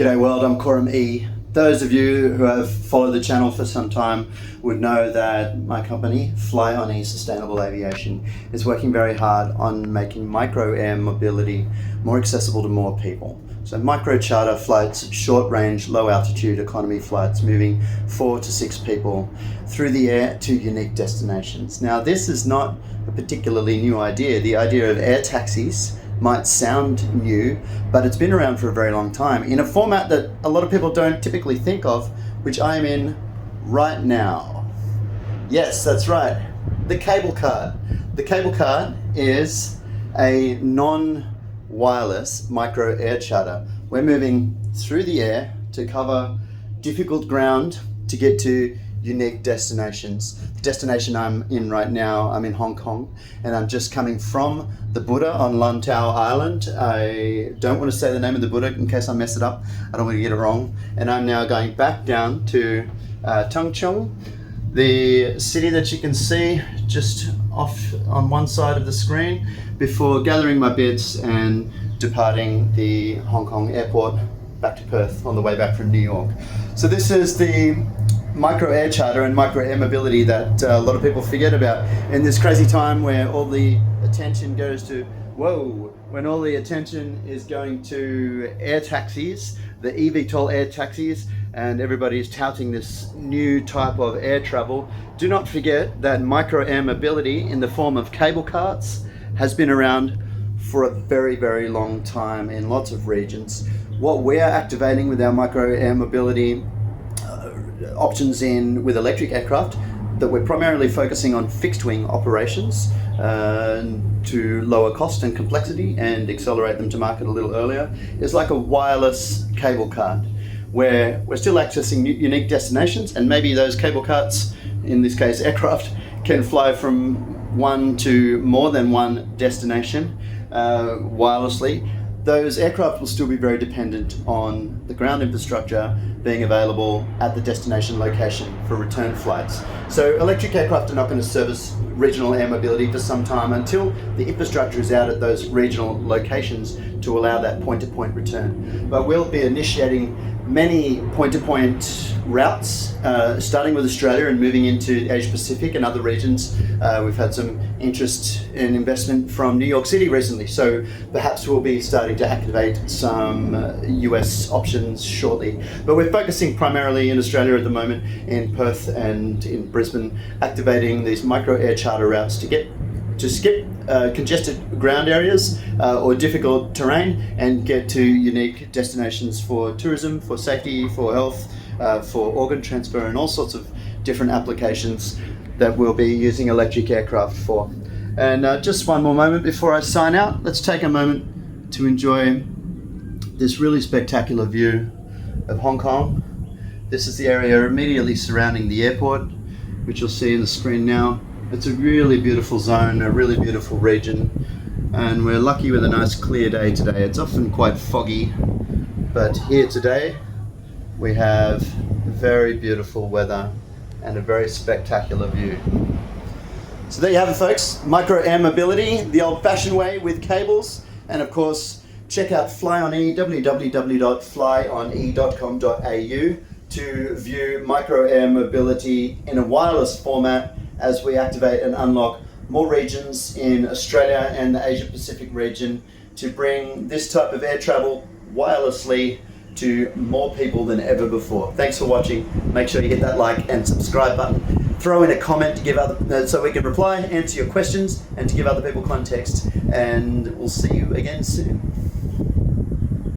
G'day world, I'm Coram E. Those of you who have followed the channel for some time would know that my company, Fly on E Sustainable Aviation, is working very hard on making micro air mobility more accessible to more people. So micro charter flights, short range, low altitude economy flights, moving 4 to 6 people through the air to unique destinations. Now this is not a particularly new idea. The idea of air taxis might sound new, but it's been around for a very long time in a format that a lot of people don't typically think of, which I am in right now. Yes, that's right, the cable cart. The cable cart is a non-wireless micro air charter. We're moving through the air to cover difficult ground to get to unique destinations. The destination I'm in right now, I'm in Hong Kong, and I'm just coming from the Buddha on Lantau Island. I don't want to say the name of the Buddha in case I mess it up. I don't want to get it wrong. And I'm now going back down to Tung Chung, the city that you can see just off on one side of the screen, before gathering my bits and departing the Hong Kong airport back to Perth on the way back from New York. So this is the micro air charter and micro air mobility that a lot of people forget about in this crazy time where all the attention goes to, when all the attention is going to air taxis, the eVTOL air taxis, and everybody is touting this new type of air travel. Do not forget that micro air mobility in the form of cable carts has been around for a very, very long time in lots of regions. What we're activating with our micro air mobility options with electric aircraft, that we're primarily focusing on fixed wing operations to lower cost and complexity and accelerate them to market a little earlier, is like a wireless cable cart where we're still accessing unique destinations, and maybe those cable carts, in this case aircraft, can fly from one to more than one destination wirelessly. Those aircraft will still be very dependent on the ground infrastructure being available at the destination location for return flights. So electric aircraft are not going to service regional air mobility for some time until the infrastructure is out at those regional locations to allow that point-to-point return. But we'll be initiating many point-to-point routes, starting with Australia and moving into Asia Pacific and other regions. We've had some interest in investment from New York City recently, so perhaps we'll be starting to activate some US options shortly. But we're focusing primarily in Australia at the moment, in Perth and in Brisbane, activating these micro air charter routes to skip congested ground areas or difficult terrain and get to unique destinations for tourism, for safety, for health, for organ transfer, and all sorts of different applications that we'll be using electric aircraft for. And just one more moment before I sign out, let's take a moment to enjoy this really spectacular view of Hong Kong. This is the area immediately surrounding the airport, which you'll see in the screen now. It's a really beautiful zone, a really beautiful region, and we're lucky with a nice clear day today. It's often quite foggy, but here today we have very beautiful weather and a very spectacular view. So there you have it, folks. Micro air mobility, the old-fashioned way with cables, and of course check out Fly on E, www.flyone.com.au, to view micro air mobility in a wireless format as we activate and unlock more regions in Australia and the Asia Pacific region to bring this type of air travel wirelessly to more people than ever before. Thanks for watching. Make sure you hit that like and subscribe button. Throw in a comment to give so we can reply, answer your questions, and to give other people context. And we'll see you again soon.